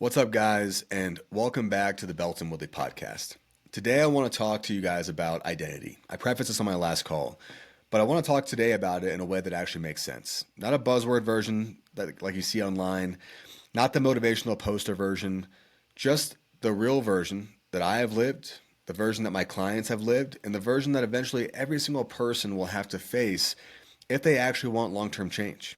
What's up, guys, and welcome back to the Belt and Woodley podcast. Today, I want to talk to you guys about identity. I prefaced this on my last call, but I want to talk today about it in a way that actually makes sense. Not a buzzword version that like you see online, not the motivational poster version, just the real version that I have lived, the version that my clients have lived, and the version that eventually every single person will have to face if they actually want long-term change.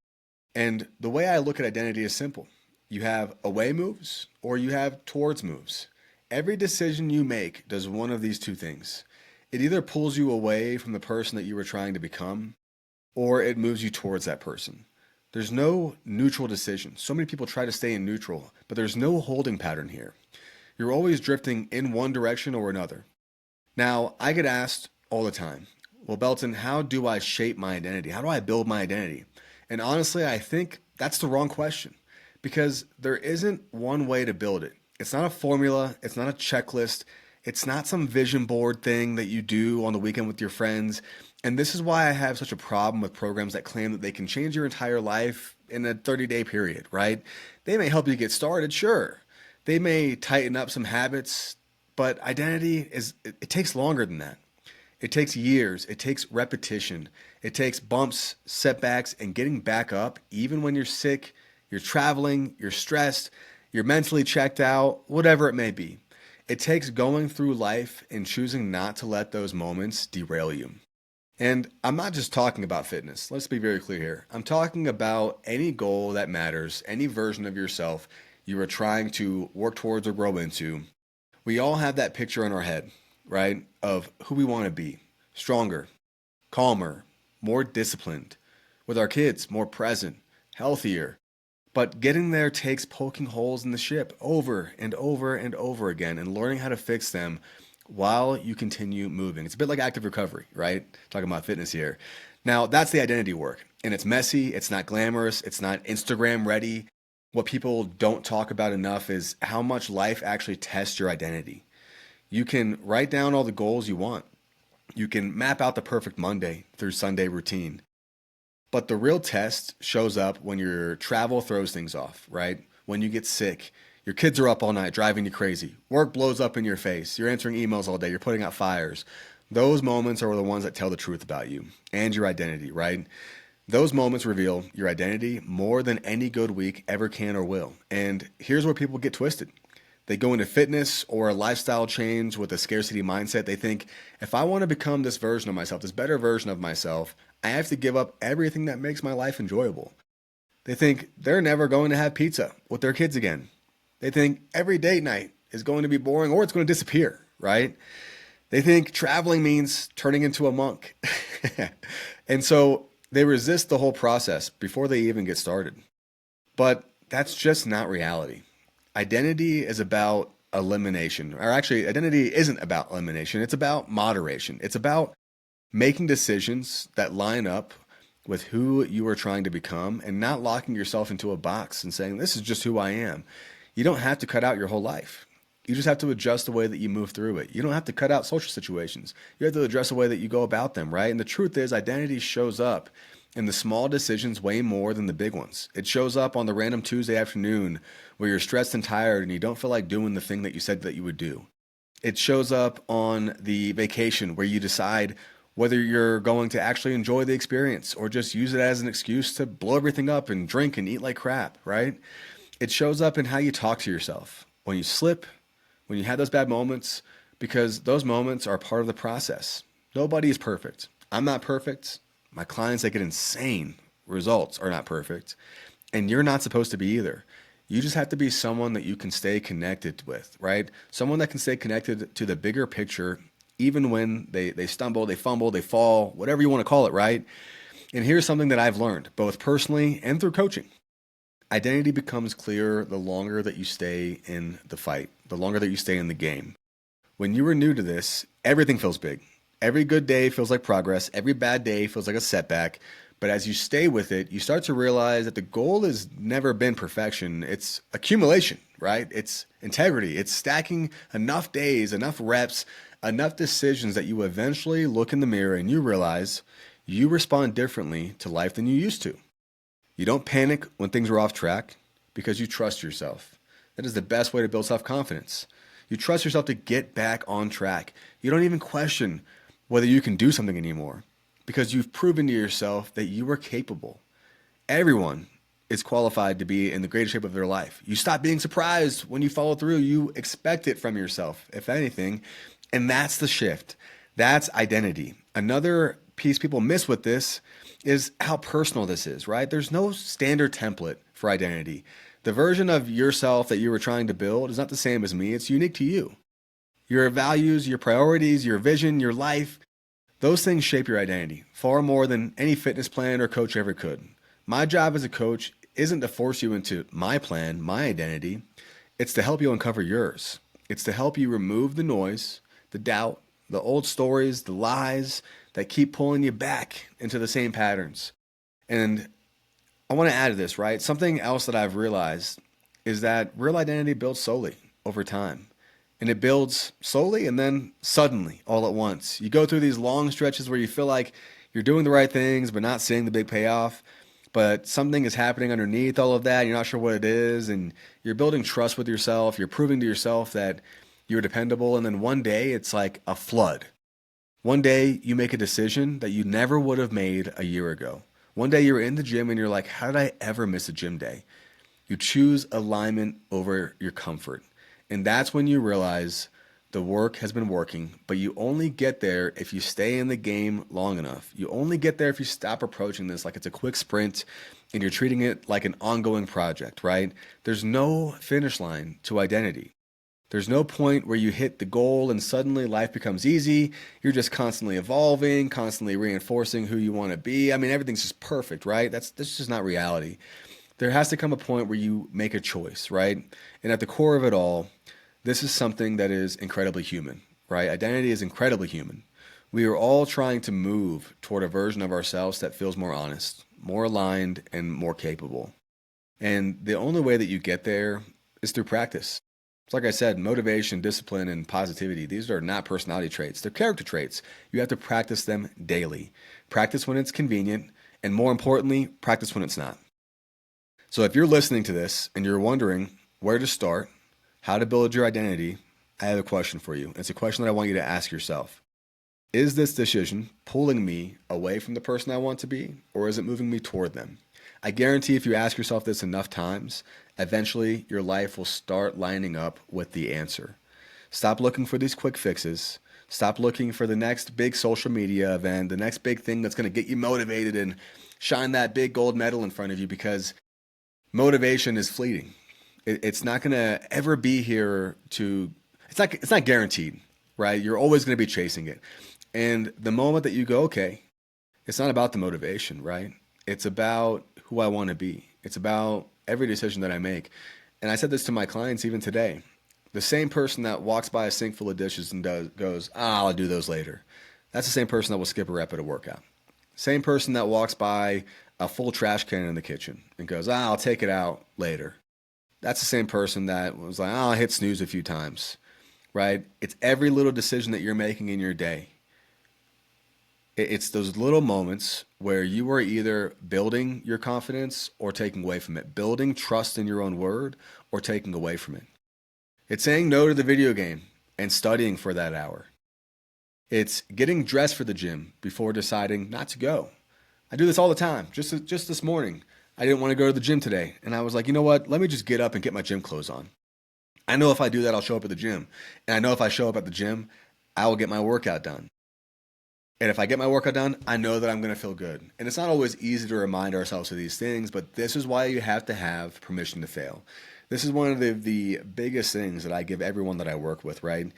And the way I look at identity is simple. You have away moves or you have towards moves. Every decision you make does one of these two things. It either pulls you away from the person that you were trying to become, or it moves you towards that person. There's no neutral decision. So many people try to stay in neutral, but there's no holding pattern here. You're always drifting in one direction or another. Now, I get asked all the time, well, Belton, how do I shape my identity? How do I build my identity? And honestly, I think that's the wrong question because there isn't one way to build it. It's not a formula. It's not a checklist. It's not some vision board thing that you do on the weekend with your friends. And this is why I have such a problem with programs that claim that they can change your entire life in a 30-day period, right? They may help you get started, sure. They may tighten up some habits, but identity it takes longer than that. It takes years. It takes repetition. It takes bumps, setbacks, and getting back up even when you're sick, you're traveling, you're stressed, you're mentally checked out, whatever it may be. It takes going through life and choosing not to let those moments derail you. And I'm not just talking about fitness. Let's be very clear here. I'm talking about any goal that matters, any version of yourself you are trying to work towards or grow into. We all have that picture in our head, right, of who we want to be. Stronger, calmer, more disciplined. With our kids, more present, healthier. But getting there takes poking holes in the ship over and over and over again and learning how to fix them while you continue moving. It's a bit like active recovery, right? Talking about fitness here. Now, that's the identity work. And it's messy. It's not glamorous. It's not Instagram ready. What people don't talk about enough is how much life actually tests your identity. You can write down all the goals you want. You can map out the perfect Monday through Sunday routine. But the real test shows up when your travel throws things off, right? When you get sick, your kids are up all night driving you crazy. Work blows up in your face. You're answering emails all day. You're putting out fires. Those moments are the ones that tell the truth about you and your identity, right? Those moments reveal your identity more than any good week ever can or will. And here's where people get twisted. They go into fitness or a lifestyle change with a scarcity mindset. They think, if I want to become this version of myself, this better version of myself, I have to give up everything that makes my life enjoyable. They think they're never going to have pizza with their kids again. They think every date night is going to be boring or it's going to disappear, right? They think traveling means turning into a monk. And so they resist the whole process before they even get started. But that's just not reality. Identity is about elimination, or actually, identity isn't about elimination. It's about moderation. It's about making decisions that line up with who you are trying to become and not locking yourself into a box and saying, this is just who I am. You don't have to cut out your whole life. You just have to adjust the way that you move through it. You don't have to cut out social situations. You have to address the way that you go about them, right? And the truth is, identity shows up in the small decisions way more than the big ones. It shows up on the random Tuesday afternoon where you're stressed and tired and you don't feel like doing the thing that you said that you would do. It shows up on the vacation where you decide whether you're going to actually enjoy the experience or just use it as an excuse to blow everything up and drink and eat like crap, right? It shows up in how you talk to yourself when you slip, when you have those bad moments, because those moments are part of the process. Nobody is perfect. I'm not perfect. My clients that get insane results are not perfect, and you're not supposed to be either. You just have to be someone that you can stay connected with, right? Someone that can stay connected to the bigger picture, even when they stumble, they fumble, they fall, whatever you want to call it, right? And here's something that I've learned, both personally and through coaching. Identity becomes clearer the longer that you stay in the fight, the longer that you stay in the game. When you are new to this, everything feels big. Every good day feels like progress. Every bad day feels like a setback. But as you stay with it, you start to realize that the goal has never been perfection. It's accumulation, right? It's integrity. It's stacking enough days, enough reps, enough decisions that you eventually look in the mirror and you realize you respond differently to life than you used to. You don't panic when things are off track because you trust yourself. That is the best way to build self-confidence. You trust yourself to get back on track. You don't even question whether you can do something anymore because you've proven to yourself that you are capable. Everyone is qualified to be in the greatest shape of their life. You stop being surprised when you follow through. You expect it from yourself, if anything. And that's the shift. That's identity. Another piece people miss with this is how personal this is, right? There's no standard template for identity. The version of yourself that you were trying to build is not the same as me. It's unique to you. Your values, your priorities, your vision, your life, those things shape your identity far more than any fitness plan or coach ever could. My job as a coach isn't to force you into my plan, my identity. It's to help you uncover yours. It's to help you remove the noise, the doubt, the old stories, the lies that keep pulling you back into the same patterns. And I want to add to this, right? Something else that I've realized is that real identity builds slowly over time. And it builds slowly and then suddenly all at once. You go through these long stretches where you feel like you're doing the right things but not seeing the big payoff. But something is happening underneath all of that. You're not sure what it is. And you're building trust with yourself. You're proving to yourself that you're dependable. And then one day it's like a flood. One day you make a decision that you never would have made a year ago. One day you're in the gym and you're like, how did I ever miss a gym day? You choose alignment over your comfort. And that's when you realize the work has been working, but you only get there if you stay in the game long enough. You only get there if you stop approaching this like it's a quick sprint and you're treating it like an ongoing project, right? There's no finish line to identity. There's no point where you hit the goal and suddenly life becomes easy. You're just constantly evolving, constantly reinforcing who you want to be. I mean, everything's just perfect, right? That's just not reality. There has to come a point where you make a choice, right? And at the core of it all, this is something that is incredibly human, right? Identity is incredibly human. We are all trying to move toward a version of ourselves that feels more honest, more aligned, and more capable. And the only way that you get there is through practice. It's like I said, motivation, discipline, and positivity, these are not personality traits. They're character traits. You have to practice them daily. Practice when it's convenient, and more importantly, practice when it's not. So if you're listening to this and you're wondering where to start, how to build your identity, I have a question for you. It's a question that I want you to ask yourself. Is this decision pulling me away from the person I want to be, or is it moving me toward them? I guarantee if you ask yourself this enough times, eventually your life will start lining up with the answer. Stop looking for these quick fixes. Stop looking for the next big social media event, the next big thing that's going to get you motivated and shine that big gold medal in front of you, because motivation is fleeting. It's not going to ever be here it's not guaranteed, right? You're always going to be chasing it. And the moment that you go, okay, it's not about the motivation, right? It's about who I want to be. It's about every decision that I make. And I said this to my clients even today. The same person that walks by a sink full of dishes and goes, I'll do those later. That's the same person that will skip a rep at a workout. Same person that walks by a full trash can in the kitchen and goes, I'll take it out later. That's the same person that was like, I'll hit snooze a few times, right? It's every little decision that you're making in your day. It's those little moments where you are either building your confidence or taking away from it, building trust in your own word or taking away from it. It's saying no to the video game and studying for that hour. It's getting dressed for the gym before deciding not to go. I do this all the time. Just this morning, I didn't want to go to the gym today. And I was like, you know what? Let me just get up and get my gym clothes on. I know if I do that, I'll show up at the gym. And I know if I show up at the gym, I will get my workout done. And if I get my workout done, I know that I'm going to feel good. And it's not always easy to remind ourselves of these things, but this is why you have to have permission to fail. This is one of the biggest things that I give everyone that I work with, right?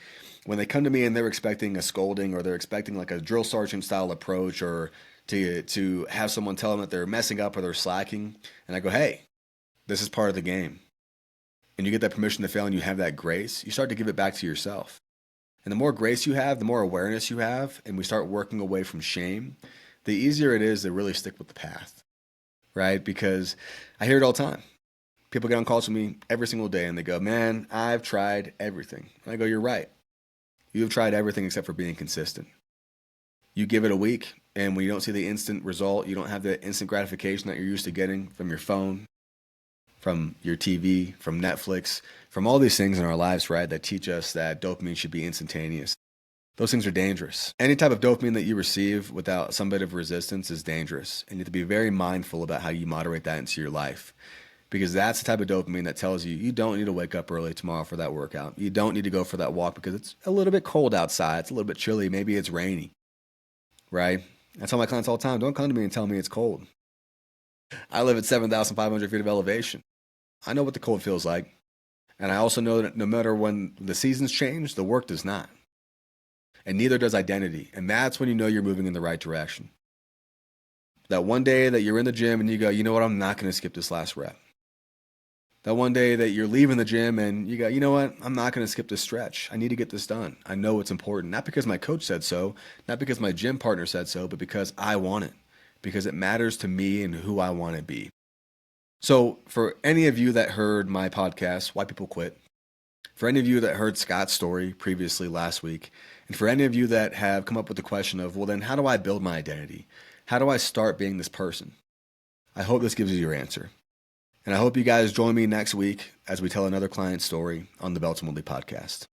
When they come to me and they're expecting a scolding or they're expecting like a drill sergeant style approach or to have someone tell them that they're messing up or they're slacking. And I go, hey, this is part of the game. And you get that permission to fail and you have that grace, you start to give it back to yourself. And the more grace you have, the more awareness you have, and we start working away from shame, the easier it is to really stick with the path, right? Because I hear it all the time. People get on calls with me every single day and they go, man, I've tried everything. And I go, you're right. You've tried everything except for being consistent. You give it a week, and when you don't see the instant result, you don't have the instant gratification that you're used to getting from your phone, from your TV, from Netflix, from all these things in our lives, right, that teach us that dopamine should be instantaneous. Those things are dangerous. Any type of dopamine that you receive without some bit of resistance is dangerous. And you have to be very mindful about how you moderate that into your life. Because that's the type of dopamine that tells you you don't need to wake up early tomorrow for that workout. You don't need to go for that walk because it's a little bit cold outside. It's a little bit chilly. Maybe it's rainy, right? I tell my clients all the time, don't come to me and tell me it's cold. I live at 7,500 feet of elevation. I know what the cold feels like. And I also know that no matter when the seasons change, the work does not. And neither does identity. And that's when you know you're moving in the right direction. That one day that you're in the gym and you go, you know what, I'm not going to skip this last rep. That one day that you're leaving the gym and you go, you know what, I'm not going to skip this stretch. I need to get this done. I know it's important. Not because my coach said so, not because my gym partner said so, but because I want it. Because it matters to me and who I want to be. So for any of you that heard my podcast, Why People Quit, for any of you that heard Scott's story previously last week, and for any of you that have come up with the question of, well, then how do I build my identity? How do I start being this person? I hope this gives you your answer. And I hope you guys join me next week as we tell another client story on the Belts and Woodley podcast.